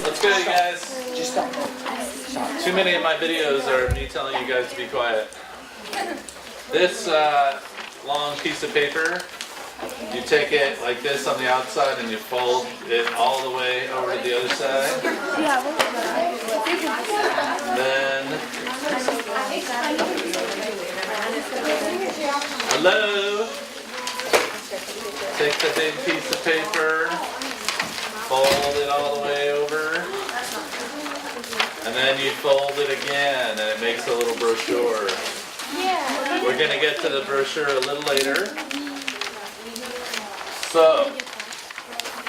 Let's go, you guys. Too many of my videos are me telling you guys to be quiet. This long piece of paper, you take it like this on the outside and you fold it all the way over to the other side. Then, hello. Take the big piece of paper, fold it all the way over, and then you fold it again and it makes a little brochure. We're going to get to the brochure a little later. So,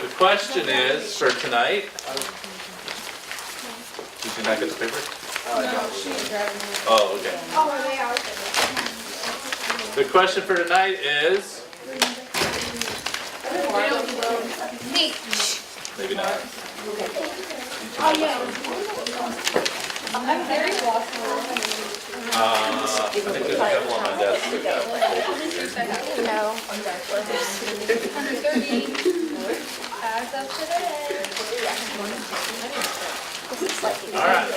the question is for tonight, did you not get the paper? Oh, okay. The question for tonight is, maybe not. I'm very lost. I think there's a couple on my desk. No. Under 30. As of today. Alright.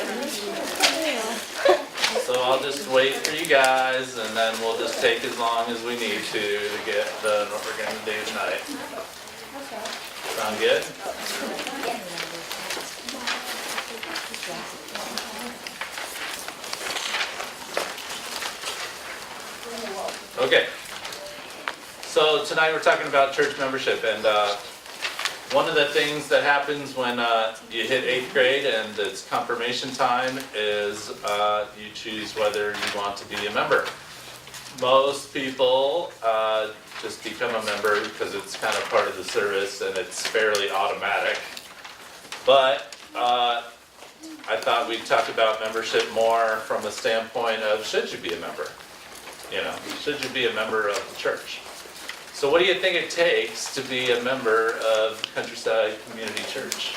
So I'll just wait for you guys and then we'll just take as long as we need to get done what we're going to do tonight. Sound good? Okay. So tonight we're talking about church membership, and one of the things that happens when you hit 8th grade and it's confirmation time is you choose whether you want to be a member. Most people just become a member because it's kind of part of the service and it's fairly automatic. But I thought we'd talk about membership more from the standpoint of should you be a member? You know, should you be a member of the church? So what do you think it takes to be a member of Countryside Community Church?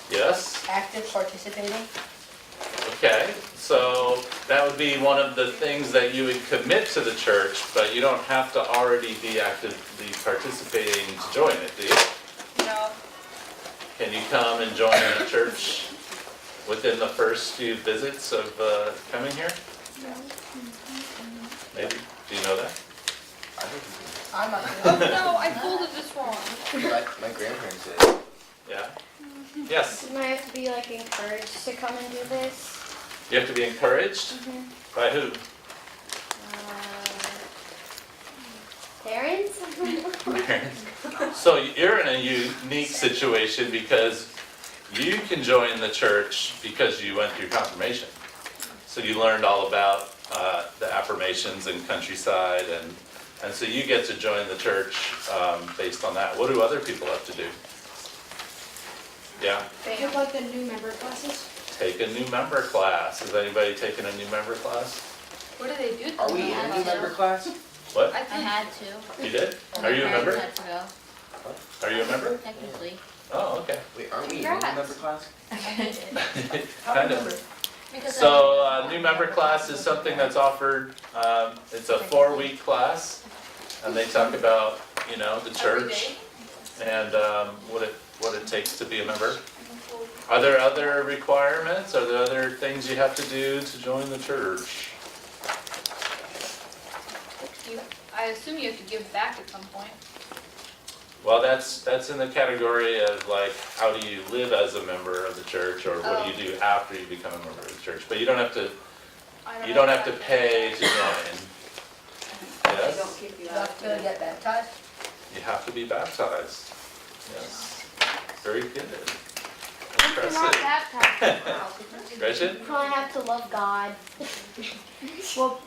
Yes? Active participating. Okay, so that would be one of the things that you would commit to the church, but you don't have to already be actively participating to join it, do you? No. Can you come and join a church within the first few visits of coming here? Maybe. Do you know that? I'm not Oh no, I folded this wrong. My grandparents did. Yeah? Yes? Am I have to be like encouraged to come and do this? You have to be encouraged? By who? Parents? So you're in a unique situation because you can join the church because you went through confirmation. So you learned all about the affirmations and Countryside, and so you get to join the church based on that. What do other people have to do? Yeah? They have like the new member classes. Take a new member class. Has anybody taken a new member class? What do they do? Are we in a new member class? What? I I think had to. You did? Are you a member? Had to go, Are you a member? technically. Oh, okay. Wait, aren't we in a new member class? Kind of. So new member class is something that's offered, it's a 4-week class, and they talk about, you know, the church and what it takes to be a member. Are there other requirements? Are there other things you have to do to join the church? I assume you have to give back at some point. Well, that's in the category of like, how do you live as a member of the church, or what do you do after you become a member of the church? But you don't have to pay to join. Yes? You have to get baptized. You have to be baptized. Yes. Very good. You're not Impressive. baptized. Gretchen? Probably have to love God. Well,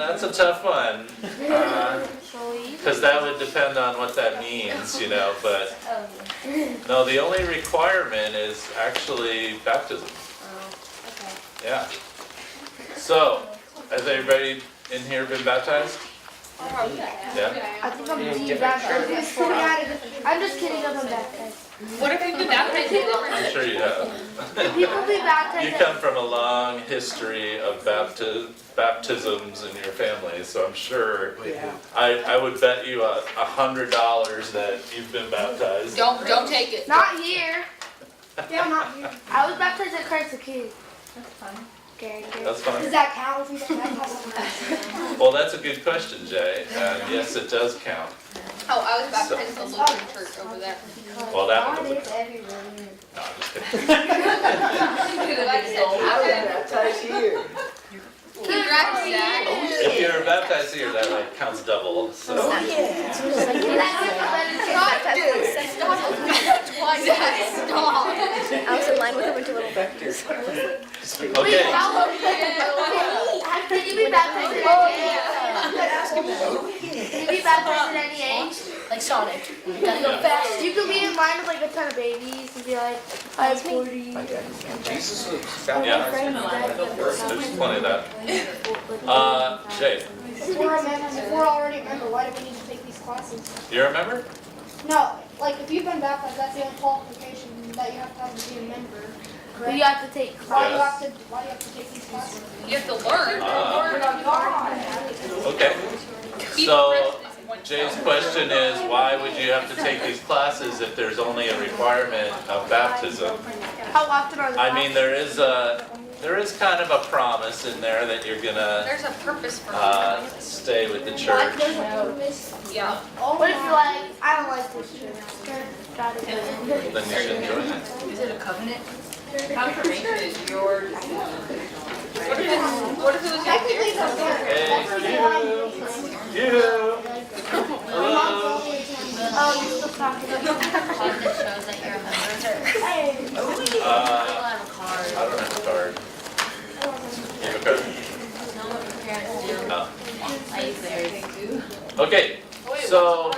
That's a tough one. Because that would depend on what that means, you know, but no, the only requirement is actually baptism. Yeah. So, has everybody in here been baptized? Yeah? I think I'm being baptized. I'm just kidding, I'm baptized. What if you've been baptized in different I'm sure you have. People be baptized. You come from a long history of baptisms in your family, so I'm sure, I would bet you $100 that you've been baptized. Don't take it. Not here. Yeah, not here. I was baptized at Christ the King. That's fine. Okay. That's fine. Does that count if you don't have Well, that's a good question, Jay, and yes, it does count. Oh, I was baptized in the Lutheran church over there. Well, that one God doesn't is count. everywhere. No, I'm just kidding. Baptized here. Congrats, Zach. If you're baptized here, that like counts double, so. I was in line with a bunch of little vectors. Okay, Can you be baptized at any age? Can you be baptized at any age? Like Sonic. You gotta go fast. You can be in line with like a ton of babies and be like, I'm 40. Jesus was Yeah. baptized. there's plenty of that. Jay, If we're already a member, why do we need to take these classes? you remember? No, like if you've been baptized, that's the only qualification that you have to have to be a member. But you have to take Why do you Yes. why do you have to take these classes? You have to learn. Okay. So, Jay's question is, why would you have to take these classes if there's only a requirement of baptism? How often are the I mean, there is kind of a promise in there that you're gonna There's a purpose for stay with the church. There's a purpose. Yeah. What if you're like, I don't like this church? Gotta go. Then you should join it. Is it a covenant? Confirmation is yours. What if it was your Technically, it's a Hey, you. Hello. Oh, you're still talking. That shows that you're a member. I don't have a card. You have a card? Oh. Okay, so,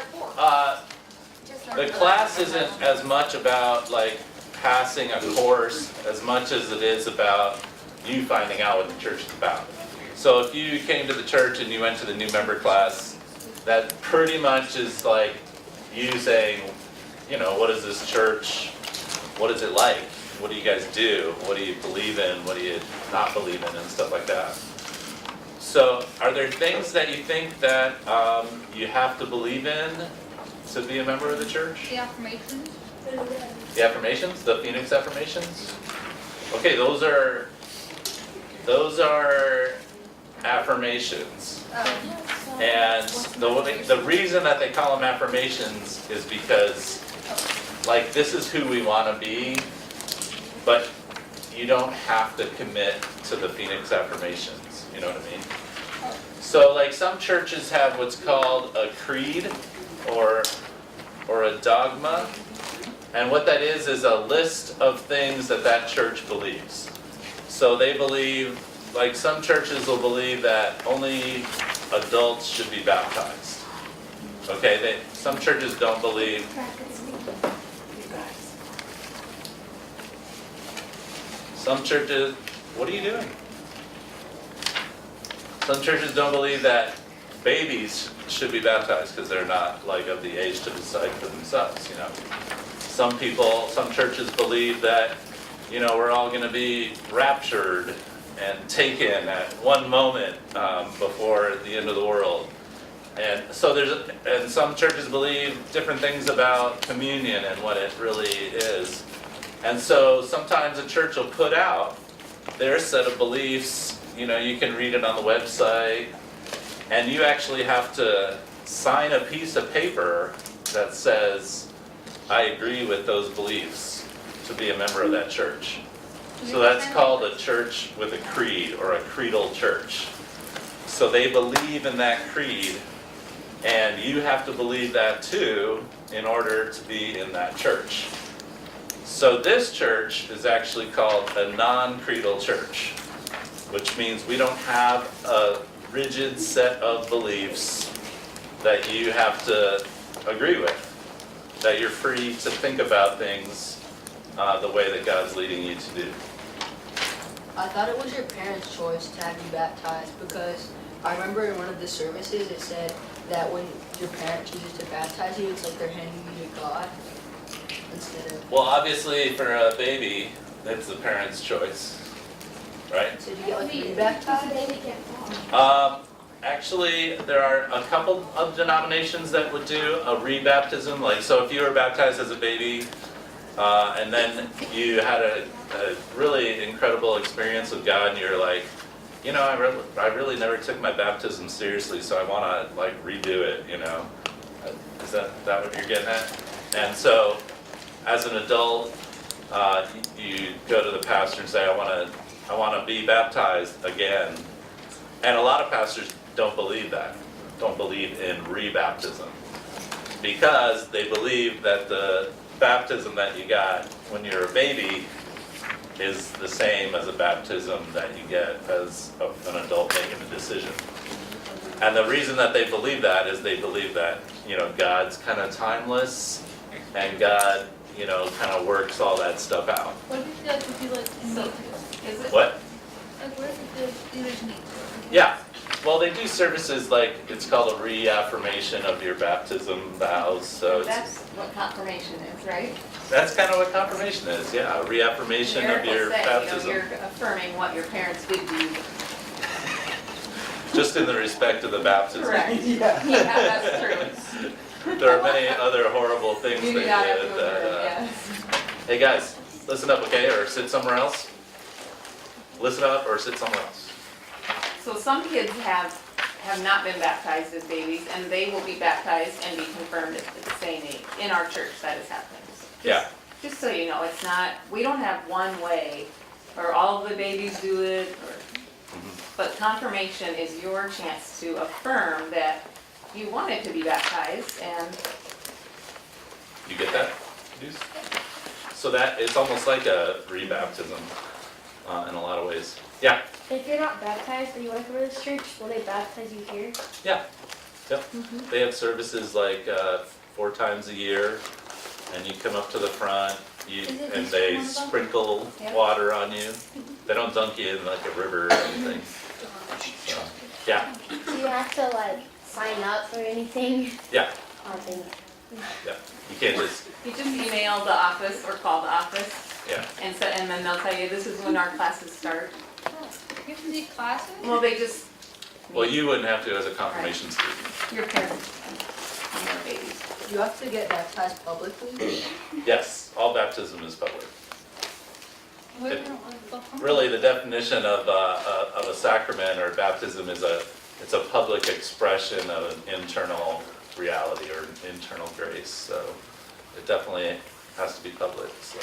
the class isn't as much about like passing a course as much as it is about you finding out what the church is about. So if you came to the church and you went to the new member class, that pretty much is like you saying, you know, what is this church? What is it like? What do you guys do? What do you believe in? What do you not believe in? And stuff like that. So are there things that you think that you have to believe in to be a member of the church? The affirmations? The affirmations, the Phoenix affirmations? Okay, those are affirmations. And the reason that they call them affirmations is because, like, this is who we want to be, but you don't have to commit to the Phoenix affirmations, you know what I mean? So, like, some churches have what's called a creed or a dogma, and what that is a list of things that that church believes. So they believe, like some churches will believe that only adults should be baptized. Okay, some churches don't believe. Some churches, what are you doing? Some churches don't believe that babies should be baptized because they're not like of the age to decide for themselves, you know. Some churches believe that, you know, we're all gonna be raptured and taken at one moment before the end of the world. And so and some churches believe different things about communion and what it really is. And so sometimes a church will put out their set of beliefs, you know, you can read it on the website, and you actually have to sign a piece of paper that says, I agree with those beliefs to be a member of that church. So that's called a church with a creed, or a creedal church. So they believe in that creed, and you have to believe that too in order to be in that church. So this church is actually called a non-creedal church, which means we don't have a rigid set of beliefs that you have to agree with, that you're free to think about things the way that God's leading you to do. I thought it was your parents' choice to have you baptized because I remember in one of the services it said that when your parent chooses to baptize you, it's like they're handing you to God instead of, Well, obviously for a baby, that's the parent's choice, right? so do you get like Because the rebaptized? baby can't walk. Actually, there are a couple of denominations that would do a rebaptism, like, so if you were baptized as a baby, and then you had a really incredible experience with God, and you're like, you know, I really never took my baptism seriously, so I wanna like redo it, you know? Is that what you're getting at? And so, as an adult, you go to the pastor and say, I wanna be baptized again. And a lot of pastors don't believe that, don't believe in rebaptism, because they believe that the baptism that you got when you're a baby is the same as a baptism that you get as an adult making a decision. And the reason that they believe that is they believe that, you know, God's kind of timeless, and God, you know, kind of works all that stuff out. What if you like if you like meet? Is it? What? Like what if you just meet? Yeah, well, they do services like, it's called a reaffirmation of your baptism vows, so That's what confirmation is, right? that's kind of what confirmation is, yeah, a reaffirmation of your baptism. You're affirming what your parents did to you. Just in the respect of the baptism. Correct. Yeah. Yeah, that's true. There are many other horrible things You they do not have to did affirm, that, yes. hey guys, listen up, okay, or sit somewhere else. Listen up or sit somewhere else. So some kids have not been baptized as babies, and they will be baptized and be confirmed at the same age. In our church, that has happened. Yeah, Just so you know, it's not, we don't have one way, or all of the babies do it, but confirmation is your chance to affirm that you wanted to be baptized, and you get that? So that, it's almost like a rebaptism, in a lot of ways. Yeah, If you're not baptized and you want to come to this church, will they baptize you here? yep. They have services like 4 times a year, and you come up to the front, Is it and just they one of them? sprinkle Yeah. water on you. They don't dunk you in like a river or anything. So, yeah, Do you have to like sign up or anything? yeah, Oh, dang. yeah. You can't just, you just email the office or call the office, yeah. and then they'll tell you, this is when our classes start. You have to do classes? Well, they just. Well, you wouldn't have to as a confirmation student. Your parents, when they're babies. you have to get baptized publicly? Yes, all baptism is public. What if you don't want to feel comfortable? Really, the definition of a sacrament or baptism is it's a public expression of an internal reality or internal grace. So it definitely has to be public. So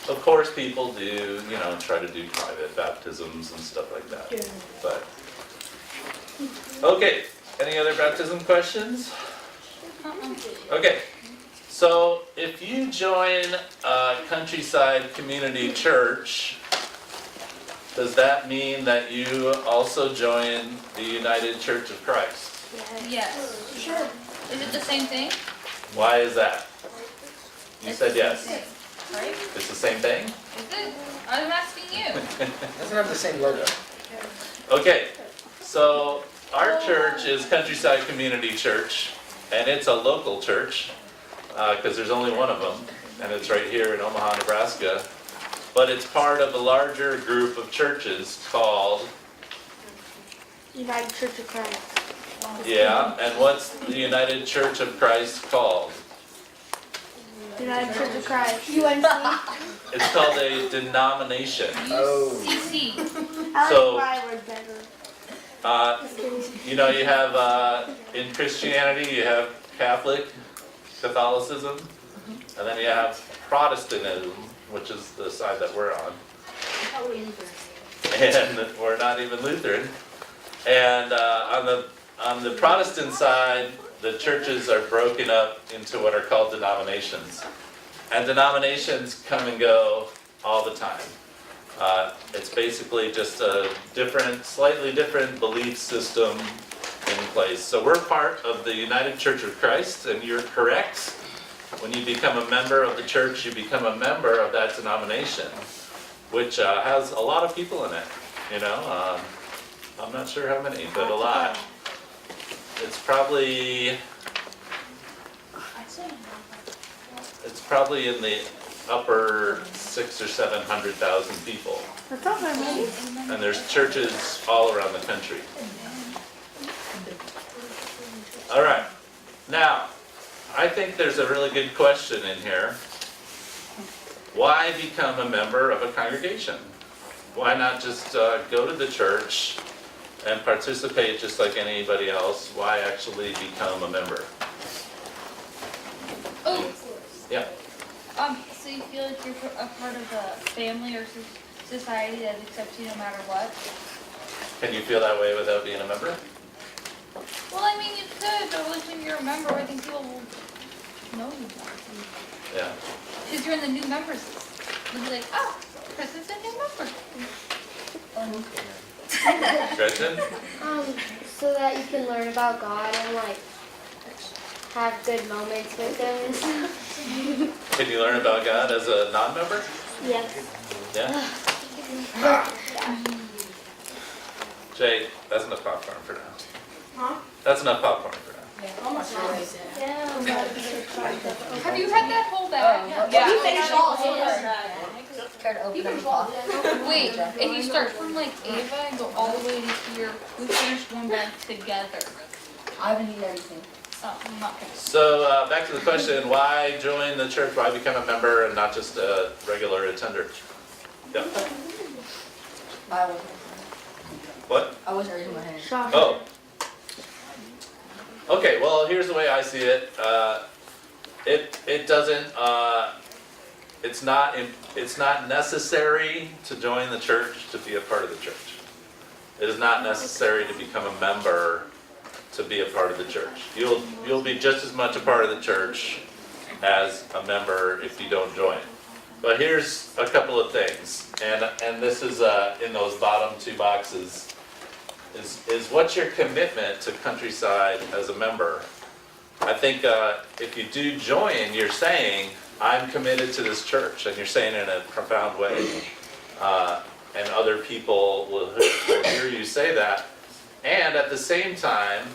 of course, people do, you know, try to do private baptisms and stuff like that. But okay, any other baptism questions? Okay. So if you join Countryside Community Church, does that mean that you also join the United Church of Christ? Yes. Sure. Is it the same thing? Why is that? You said yes. Right? It's the same thing? Is it? I'm asking you. Doesn't have the same logo. Okay, so our church is Countryside Community Church, and it's a local church, because there's only one of them, and it's right here in Omaha, Nebraska. But it's part of a larger group of churches called, United Church of Christ. yeah, and what's the United Church of Christ called? United Church of Christ. UNC. It's called a denomination. Oh. UCC. I So- like my word better. You know, you have, in Christianity, you have Catholicism, and then you have Protestantism, which is the side that we're on. And we're not even Lutheran. And on the Protestant side, the churches are broken up into what are called denominations. And denominations come and go all the time. It's basically just a different, slightly different belief system in place. So we're part of the United Church of Christ, and you're correct. When you become a member of the church, you become a member of that denomination, which has a lot of people in it, you know. I'm not sure how many, but a lot. it's probably in the upper 600,000 or 700,000 people. That's not very many. And there's churches all around the country. All right, now, I think there's a really good question in here. Why become a member of a congregation? Why not just go to the church and participate just like anybody else? Why actually become a member? Oh, Yeah. so you feel like you're a part of a family or society that accepts you no matter what? Can you feel that way without being a member? Well, I mean, you could, but at least when you're a member, I think people will know you more. Yeah. Because you're in the new members list. They'll be like, oh, Chris is a new member. Gretchen? So that you can learn about God and like have good moments with Him and stuff. Can you learn about God as a non-member? Yes. Yeah? Jay, that's enough popcorn for now. Huh? That's enough popcorn for now. Yeah. Have you read that whole bag? You finished all of it. Try to open You up finished the all box. of it. Wait, if you start from like Ava and go all the way to here, we finished one bag together. I haven't eaten everything. Oh, I'm not gonna. So back to the question, why join the church? Why become a member and not just a regular attender? Yeah. I wasn't. What? I wasn't raising my hand. Oh. Okay, well, here's the way I see it. It doesn't, it's not necessary to join the church to be a part of the church. It is not necessary to become a member to be a part of the church. You'll be just as much a part of the church as a member if you don't join. But here's a couple of things, and this is in those bottom two boxes. Is what's your commitment to Countryside as a member? I think if you do join, you're saying, I'm committed to this church, and you're saying it in a profound way. And other people will hear you say that. And at the same time,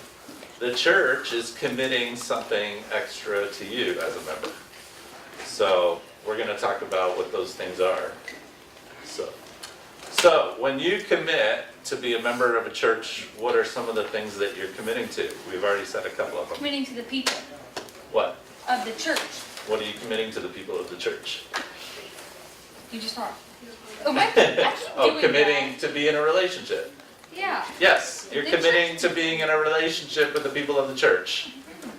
the church is committing something extra to you as a member. So we're going to talk about what those things are. So when you commit to be a member of a church, what are some of the things that you're committing to? We've already said a couple of them. Committing to the people What? of the church. What are you committing to the people of the church? You just are. Oh, I keep Oh, doing committing that. to be in a relationship. Yeah. Yes, you're The committing to being in a relationship with the people of the church.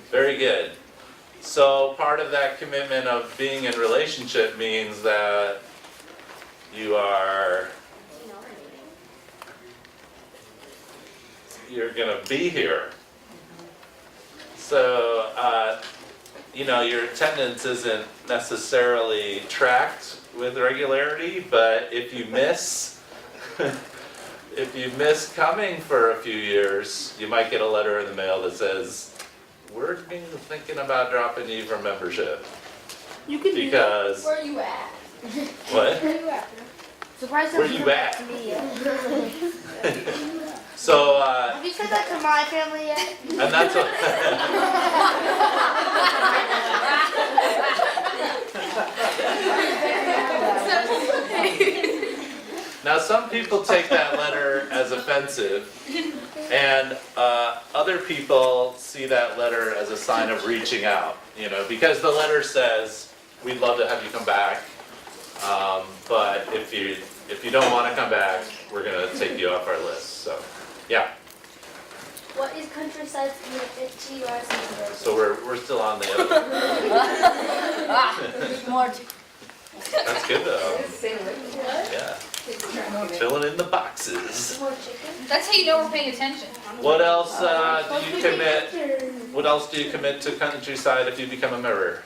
Very good. So part of that commitment of being in relationship means that you're gonna be here. So, your attendance isn't necessarily tracked with regularity, but if you miss, if you miss coming for a few years, you might get a letter in the mail that says, we're thinking about dropping you from membership. You can do that. Because, Where are you at? what? Where are you at? Surprise! Where you at? To me yet. So, Have you said that to my family yet? and that's what. Now, some people take that letter as offensive, and other people see that letter as a sign of reaching out, because the letter says, we'd love to have you come back, but if you don't want to come back, we're going to take you off our list, so, yeah. What is Countryside to you as a member? So we're still on the other. There's more to That's good though. Yeah. Filling in the boxes. More chicken? That's how you know we're paying attention. What else do you commit? What else do you commit to Countryside if you become a member?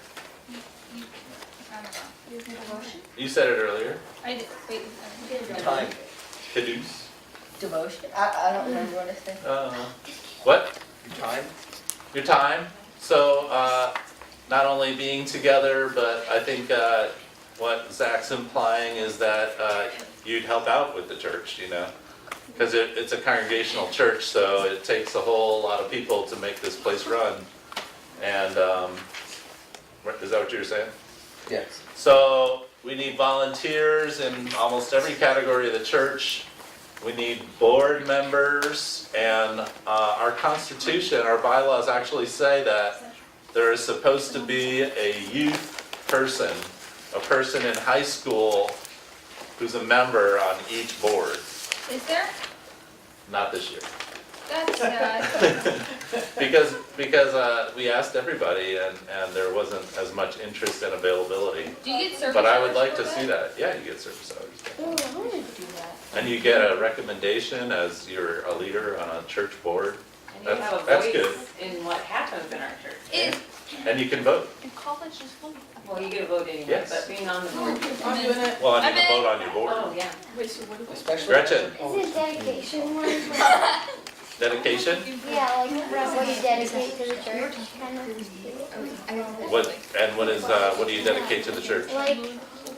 I don't know. You said it earlier. I did, wait. Time. Caduce. devotion. I don't remember what I said. What? Time. Your time. So not only being together, but I think what Zach's implying is that you'd help out with the church, because it's a congregational church, so it takes a whole lot of people to make this place run. And, is that what you were saying? Yes. So we need volunteers in almost every category of the church. We need board members, and our constitution, our bylaws actually say that there is supposed to be a youth person, a person in high school who's a member on each board. Is there? Not this year. That's sad. Because we asked everybody and there wasn't as much interest and availability. Do you get service But I would hours like for to see that. Yeah, you get service hours. Oh, I wanted to do that. And you get a recommendation as you're a leader on a church board. And you have a That's voice good. in what happens in our church. Is And you can vote. in college is fun. Well, you get a vote anyway, Yes. but being on the board. I'm doing it. Well, I mean, I'm to in. vote on your board. Oh, yeah. Wait, so what do Especially. Gretchen. Is it dedication one? Dedication? Yeah, like what you dedicate to the church, kind of. What do you dedicate to the church? Like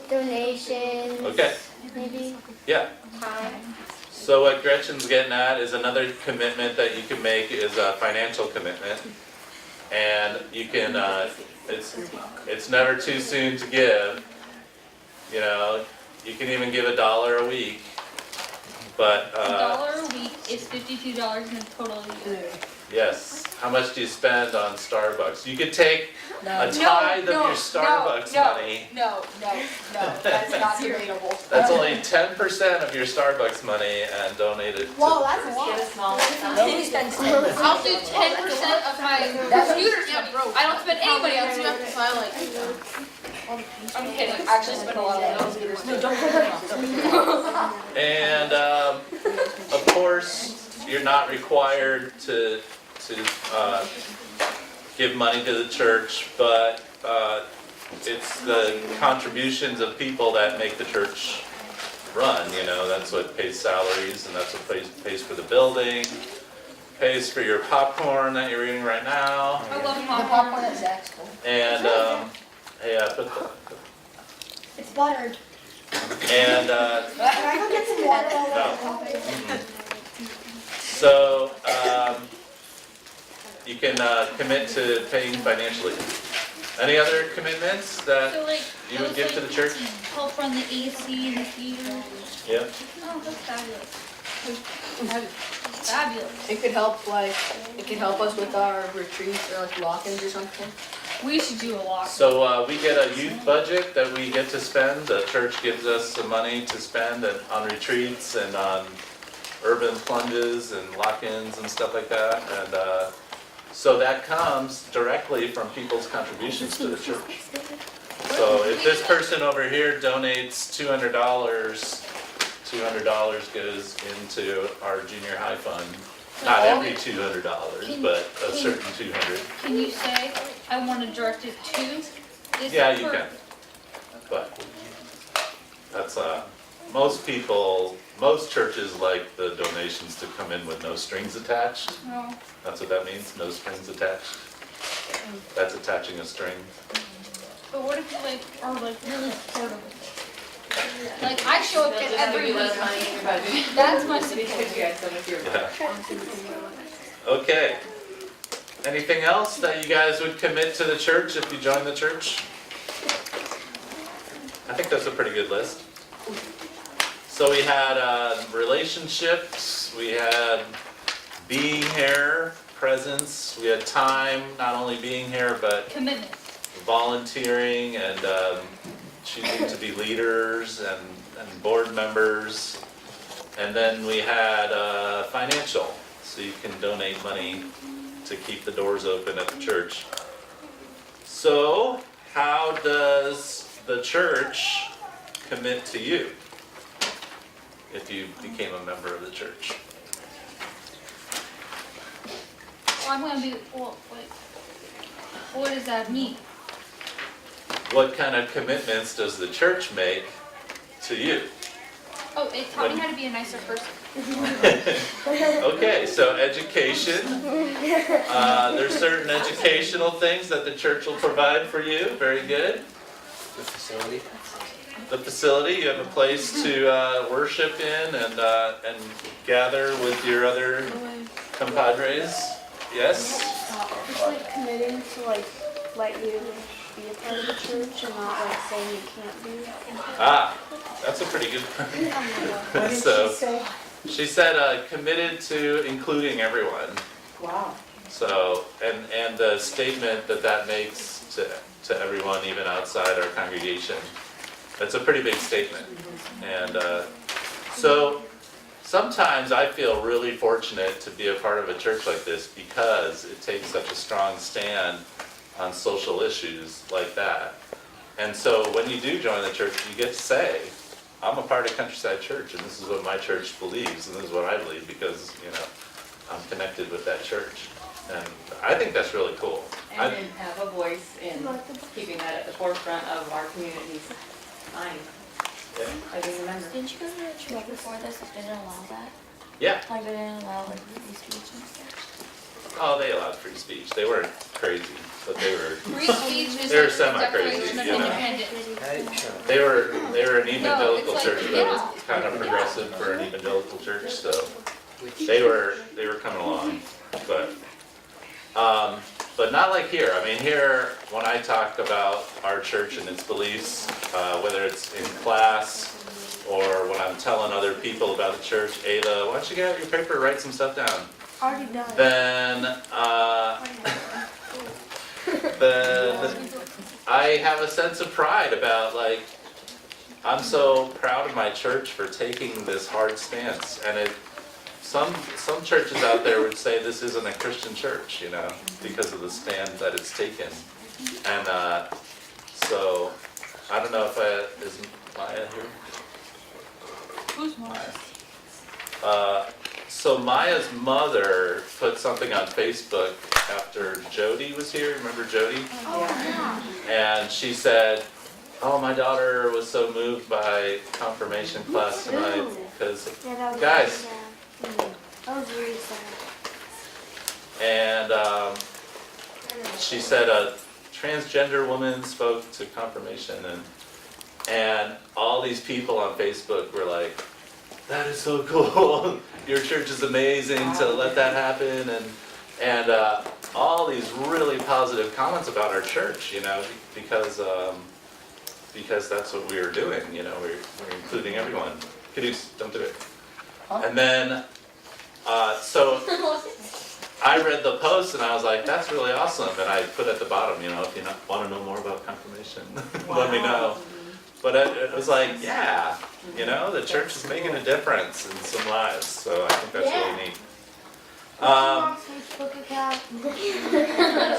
donations, Okay, maybe yeah. time. So what Gretchen's getting at is another commitment that you can make is a financial commitment. And you can, it's never too soon to give. You know, you can even give $1 a week. But, $1 a week is $52 in a total year. yes, how much do you spend on Starbucks? You could take a tithe of your Starbucks money. No, that's not debatable. That's only 10% of your Starbucks money and donate it to Wow, the that's church. a lot. Get a small amount. Nobody spends 10%. I'll do 10% of my computer's money. I don't spend any money on Swift, so I like. I'm kidding, I actually spend a lot on those computers. No, don't. And of course, you're not required to give money to the church, but it's the contributions of people that make the church run, you know, that's what pays salaries, and that's what pays for the building, pays for your popcorn that you're eating right now, I love The popcorn. popcorn at Zach's school. and, hey, I put the, It's buttered. and, Can I go get some water? no. So, you can commit to paying financially. Any other commitments So that like, you that would was give to like the church? help run the AC and the heater. Yep. Oh, that's fabulous. Fabulous. It could help us with our retreats or like lock-ins or something. We should do a lot. So we get a youth budget that we get to spend. The church gives us some money to spend on retreats and on urban plunges and lock-ins and stuff like that. And so that comes directly from people's contributions to the church. So if this person over here donates $200, $200 goes into our junior high fund. Not every $200, but a certain 200. Can you say, I want to direct it to this? Yeah, you per- can. But that's, most churches like the donations to come in with no strings attached. No. That's what that means, no strings attached. That's attaching a string. But what if you like are like really supportive of it? Like I show up at every less week. money in your budget. That's my Because support. you guys so much your Yeah. Okay. Anything else that you guys would commit to the church if you join the church? I think that's a pretty good list. So we had relationships, we had being here, presence, we had time, not only being here, but Commitment. volunteering and choosing to be leaders and board members. And then we had financial, so you can donate money to keep the doors open at the church. So how does the church commit to you if you became a member of the church? Well, I'm gonna be. Well, wait. What does that mean? What kind of commitments does the church make to you? Oh, it taught me how to be a nicer person. Okay, so education. There's certain educational things that the church will provide for you. Very good. The facility. the facility. You have a place to worship in and gather with your other compadres. Yes? Just like committing to like let you be a part of the church and not like saying you can't be. Ah, that's a pretty good one. What did So, she say? she said committed to including everyone. Wow. So, and the statement that makes to everyone, even outside our congregation, that's a pretty big statement. And so sometimes I feel really fortunate to be a part of a church like this because it takes such a strong stand on social issues like that. And so when you do join the church, you get to say, I'm a part of Countryside Church, and this is what my church believes, and this is what I believe because, I'm connected with that church. And I think that's really cool. And then have a voice in keeping that at the forefront of our community's mind. Yeah. I do remember. Didn't you go to a church before this that didn't allow that? Yeah. Like they didn't allow like free speech and stuff? Oh, they allowed free speech. They weren't crazy, but they were Free speech is They were like the semi-crazy, Declaration of you know. Independence. they were an evangelical like- church, but it was kind of progressive for an evangelical church, so they were coming along, but not like here. I mean, here when I talk about our church and its beliefs, whether it's in class or when I'm telling other people about the church, Ayla, why don't you get out your paper, write some stuff down? Already done. Then I have a sense of pride about like, I'm so proud of my church for taking this hard stance. And some churches out there would say this isn't a Christian church, because of the stand that it's taken. And so, I don't know if is Maya here? Who's Maya? So Maya's mother put something on Facebook after Jody was here. Remember Jody? And she said, oh, my daughter was so moved by confirmation class tonight because, Yeah, that was guys. That was really sad. And she said a transgender woman spoke to confirmation and all these people on Facebook were like, that is so cool. Your church is amazing to let that happen, and all these really positive comments about our church, because that's what we were doing, we're including everyone. Caduce, don't do it. And then, so I read the post and I was like, that's really awesome, and I put at the bottom, if you want to know more about confirmation, let me know. But it was like, yeah, the church is making a difference in some lives, so I think that's really neat. Facebook account.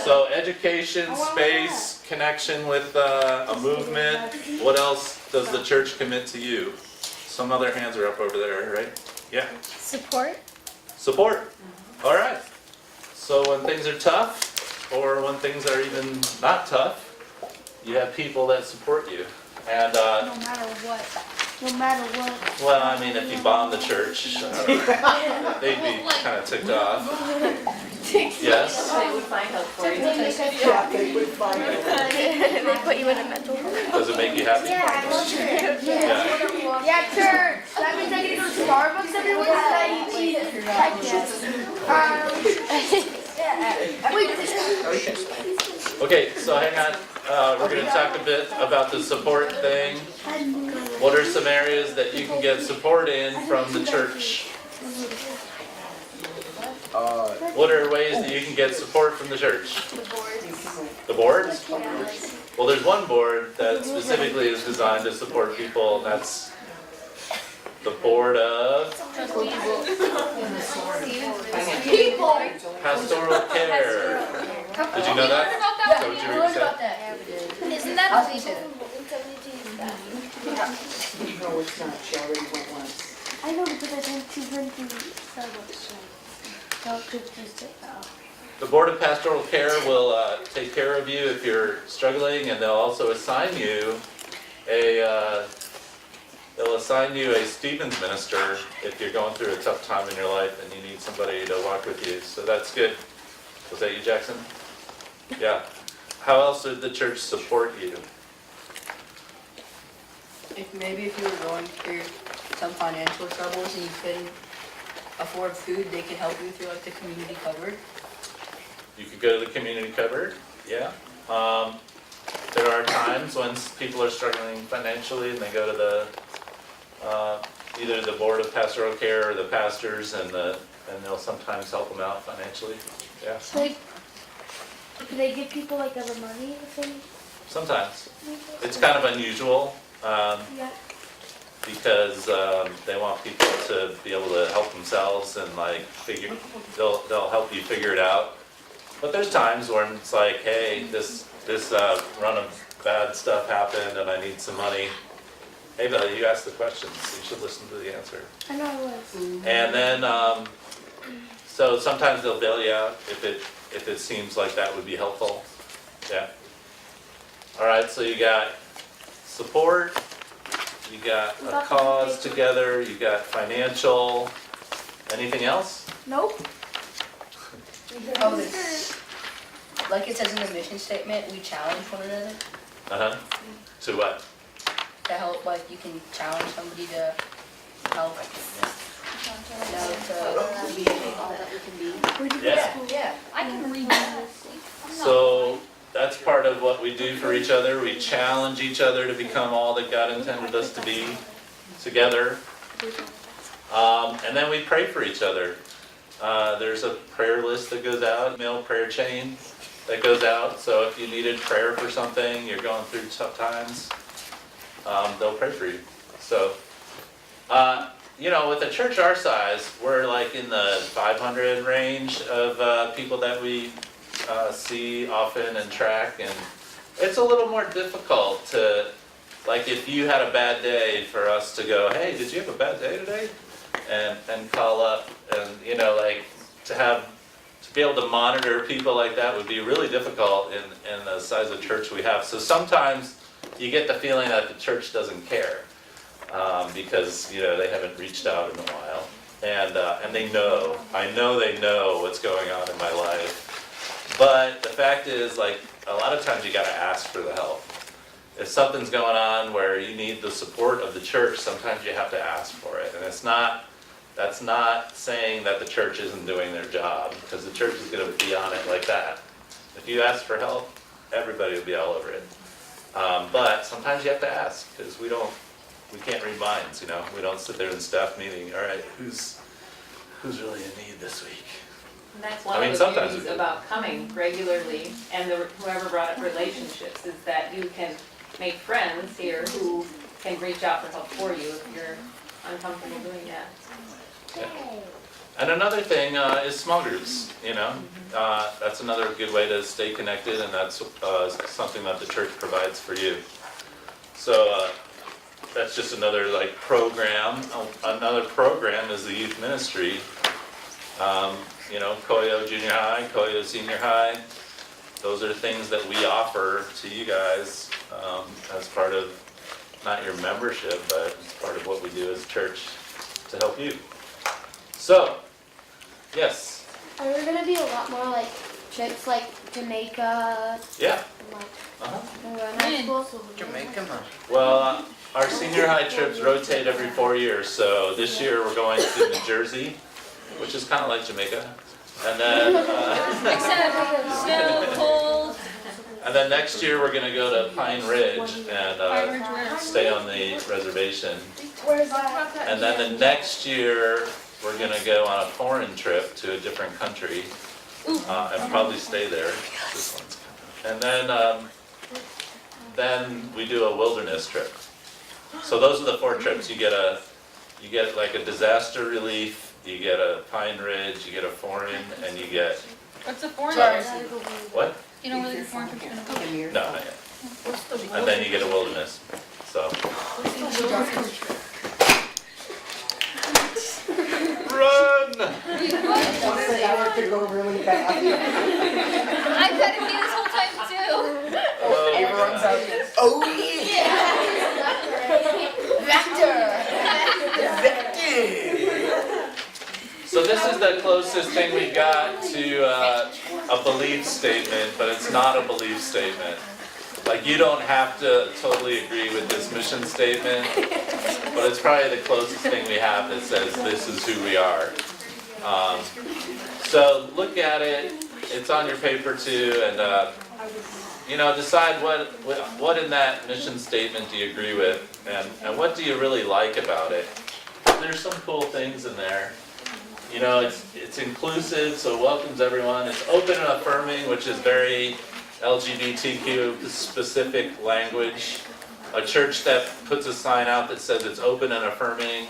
So education, space, connection with a movement. What else does the church commit to you? Some other hands are up over there, right? Yeah. Support. Support. All right. So when things are tough, or when things are even not tough, you have people that support you. And No matter what. No matter what. well, I mean, if you bomb the church, they'd be kind of ticked off. Yes. They would find help for you. Yeah, they would find it. They put you in a mental. Does it make you happy? Yeah, I love church. Yeah. Yeah, church. That means I get to go to Starbucks every Wednesday. Okay, so hang on. We're going to talk a bit about the support thing. What are some areas that you can get support in from the church? What are ways that you can get support from the church? The boards? Well, there's one board that specifically is designed to support people, and that's the board of pastoral care. Did you know that? Is that what you were gonna say? Isn't that No, it's not, she already went once. I know because I think she's been to Starbucks. So it could just take that. The Board of Pastoral Care will take care of you if you're struggling, and they'll also assign you a Stevens minister if you're going through a tough time in your life and you need somebody to walk with you. So that's good. Was that you, Jackson? Yeah. How else did the church support you? if you were going through some financial troubles and you couldn't afford food, they could help you through like the community cupboard. You could go to the community cupboard, yeah. There are times when people are struggling financially and they go to the, either the Board of Pastoral Care or the pastors and they'll sometimes help them out financially, yeah. So like, do they give people like other money if they Sometimes. It's kind of unusual, yeah. because they want people to be able to help themselves and like they'll help you figure it out. But there's times when it's like, hey, this run of bad stuff happened and I need some money. Hey Billy, you asked the questions, you should listen to the answer. I know I was. And then, so sometimes they'll bail you out if it seems like that would be helpful, yeah. All right, so you got support, you got a cause together, you got financial, anything else? Nope. Oh, this, like it says in the mission statement, we challenge one another Uh-huh, to what? to help, like you can challenge somebody to help. To be all that we can be. Where'd you go Yeah. to school? Yeah. I can read that. So that's part of what we do for each other. We challenge each other to become all that God intended us to be together. And then we pray for each other. There's a prayer list that goes out, mail prayer chain that goes out. So if you needed prayer for something, you're going through tough times, they'll pray for you. So, you know, with a church our size, we're like in the 500 range of people that we see often and track, and it's a little more difficult to, like if you had a bad day, for us to go, hey, did you have a bad day today? And call up, and you know, like to be able to monitor people like that would be really difficult in the size of church we have. So sometimes you get the feeling that the church doesn't care, because you know they haven't reached out in a while, and they know, I know they know what's going on in my life. But the fact is, like, a lot of times you gotta ask for the help. If something's going on where you need the support of the church, sometimes you have to ask for it. And that's not saying that the church isn't doing their job, because the church is gonna be on it like that. If you ask for help, everybody will be all over it. But sometimes you have to ask, because we can't read minds, you know? We don't sit there in staff meeting, all right, who's really in need this week? And that's I one mean, of the sometimes beauties we do. about coming regularly, and whoever brought up relationships, is that you can make friends here who can reach out for help for you if you're uncomfortable doing that. And another thing is small groups, you know? That's another good way to stay connected, and that's something that the church provides for you. So that's just another like program. Another program is the youth ministry. You know, Coyo Junior High, Coyo Senior High. Those are things that we offer to you guys as part of, not your membership, but as part of what we do as a church to help you. So, yes, Are there gonna be a lot more like trips like Jamaica, yeah. like Uh-huh. when we're in high school? Jamaica, man. Well, our senior high trips rotate every 4 years. So this year we're going to New Jersey, which is kind of like Jamaica. And then, Except snow, cold. and then next year we're gonna go to Pine Ridge and Pine Ridge where? stay on the reservation. Where's that? And then the next year, we're gonna go on a foreign trip to a different country, and probably stay there. This one's coming. And then we do a wilderness trip. So those are the 4 trips. You get like a disaster relief, you get a Pine Ridge, you get a foreign, and you get, What's the foreign? what? You know where the foreign trip's gonna go? No, not yet. And then you get a wilderness, so. Run! I want to go really bad. I've had it me this whole time too. Everyone's out there. Oh yeah! Vector! So this is the closest thing we got to a belief statement, but it's not a belief statement. Like, you don't have to totally agree with this mission statement, but it's probably the closest thing we have that says this is who we are. So look at it, it's on your paper too, and decide what in that mission statement do you agree with, and what do you really like about it. There's some cool things in there. It's inclusive, so it welcomes everyone. It's open and affirming, which is very LGBTQ specific language. A church that puts a sign out that says it's open and affirming,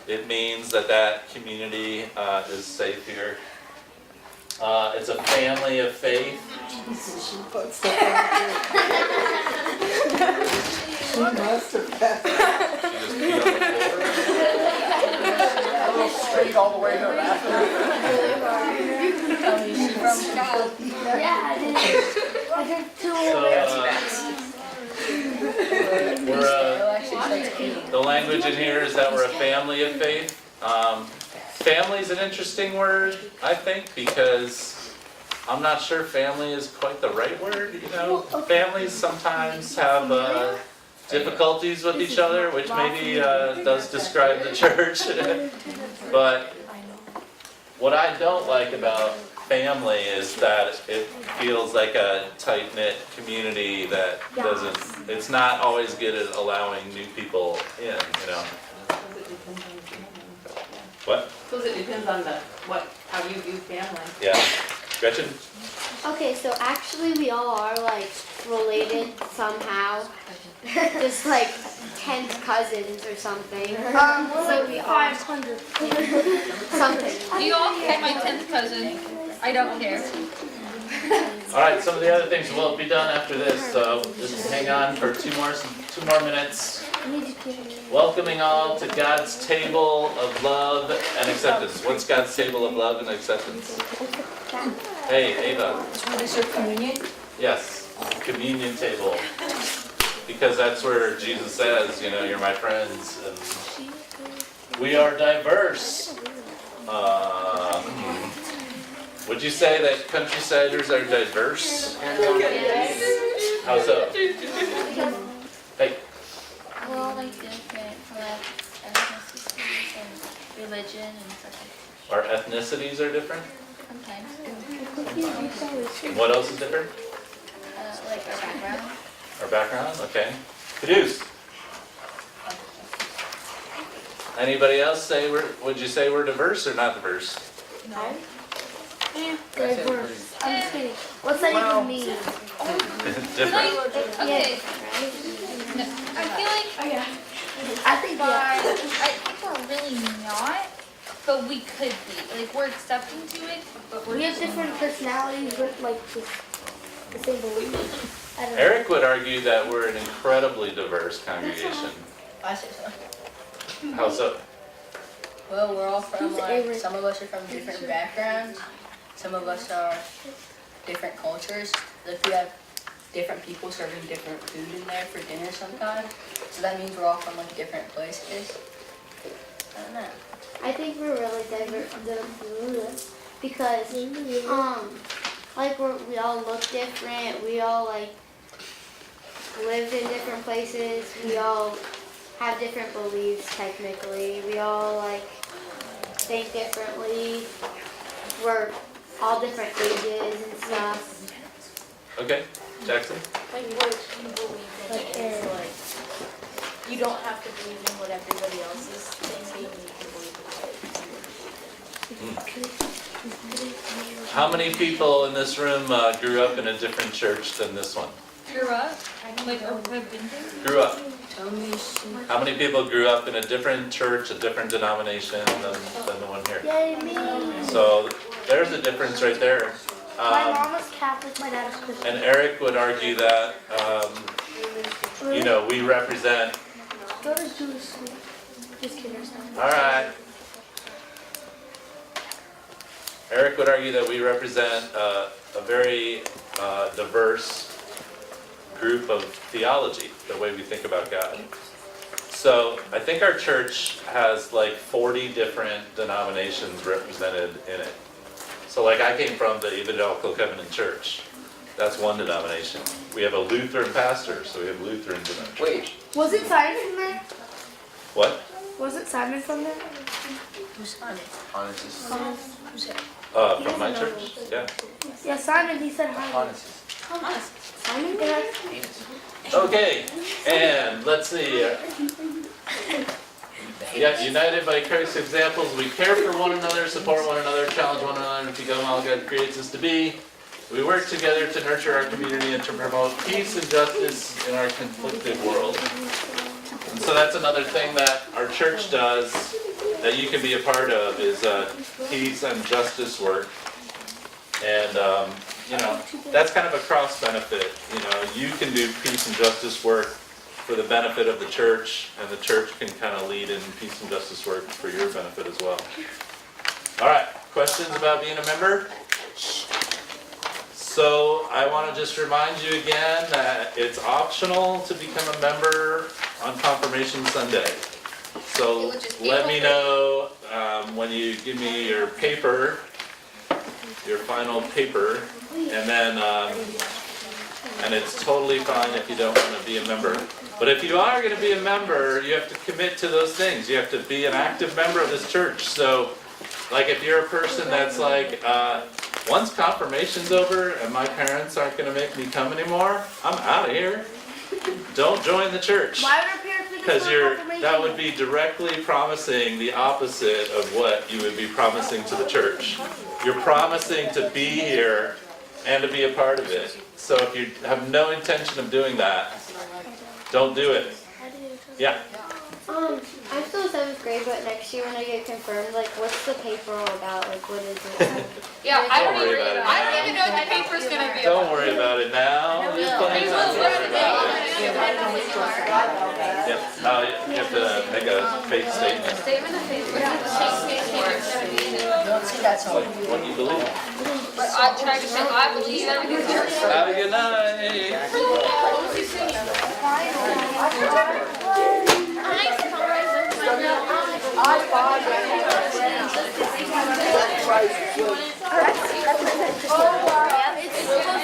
it means that community is safe here. It's a family of faith. She must have passed. She just peed on the floor. A little straight all the way to the bathroom. Yeah, I did too. The language in here is that we're a family of faith. Family is an interesting word, I think, because I'm not sure family is quite the right word, Families sometimes have difficulties with each other, which maybe does describe the church. But what I don't like about family is that it feels like a tight-knit community that it's not always good at allowing new people in, What? Because it depends on how you view family. Yeah. Gretchen? Okay, so actually we all are related somehow. Just 10th cousins or something. So we are 500. something. You all can my 10th cousin. I don't care. All right, some of the other things will be done after this, so just hang on for two more minutes. Welcoming all to God's table of love and acceptance. What's God's table of love and acceptance? Hey, Ava. What is your communion? Yes, communion table. Because that's where Jesus says, you're my friends, and we are diverse. Would you say that countrysiders are diverse? How so? Hey. We're all different ethnicities and religion and such. Our ethnicities are different? Sometimes. What else is different? Like our background. Our background? Okay. Caduce. Anybody else would you say we're diverse or not diverse? No. Diverse. I'm just kidding. What's that even mean? Different. Okay. Right? No, I feel like I think I think we're really not, but we could be. We're accepting to it, but we're we have different personalities with the same beliefs. I don't know. Eric would argue that we're an incredibly diverse congregation. I say so. How so? Well, we're all from Who's Eric? some of us are from different backgrounds. Some of us are different cultures. We have different people serving different food in there for dinner sometimes. So that means we're all from different places. I don't know. I think we're really diverse because we all look different. We all lived in different places. We all have different beliefs technically. We all think differently. We're all different ages and stuff. Okay, Jackson? what you believe in is you don't have to believe in what everybody else is thinking. You can believe in what How many people in this room grew up in a different church than this one? grew up. Have been to. Grew up. Tommy's. How many people grew up in a different church, a different denomination than the one here? Yay, me! So there's a difference right there. My mom was Catholic, my dad was Christian. And Eric would argue that, we represent. Go to Jewish school. Just kidding. All right. Eric would argue that we represent a very diverse group of theology, the way we think about God. So I think our church has 40 different denominations represented in it. So I came from the Evangelical Covenant Church. That's one denomination. We have a Lutheran pastor, so we have Lutherans in our church. Wait, Wasn't Simon from there? What? Wasn't Simon from there? Who's on it? Honest. Who's it? From my church? Yeah. Yeah, Simon, he said hi. Honest. Simon? Yeah. Okay, and let's see. Yeah, united by Christ's examples, we care for one another, support one another, challenge one another to become all God creates us to be. We work together to nurture our community and to promote peace and justice in our conflicted world. And so that's another thing that our church does that you can be a part of is peace and justice work. And that's kind of a cross benefit. You can do peace and justice work for the benefit of the church, and the church can kind of lead in peace and justice work for your benefit as well. All right, questions about being a member? So I want to just remind you again that it's optional to become a member on Confirmation Sunday. So let me know when you give me your paper, your final paper, and then and it's totally fine if you don't want to be a member. But if you are going to be a member, you have to commit to those things. You have to be an active member of this church. So, like if you're a person that's like, once confirmation's over and my parents aren't going to make me come anymore, I'm out of here. Don't join the church. Why would our parents make us Because go on confirmation? that would be directly promising the opposite of what you would be promising to the church. You're promising to be here and to be a part of it. So if you have no intention of doing that, don't do it. Yeah. I'm still in 7th grade, but next year when I get confirmed, like, what's the paper all about? Like, what is it? Yeah, Don't worry about it. I don't even know what the paper's gonna be. Don't worry about it now. Just plan on worrying about it. Yep. You have to make a faith statement. Statement of faith. Don't see that song. What do you believe? But I tried to say, I believe everything the church says. Have a good night.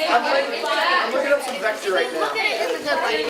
I'm looking up some vector right now.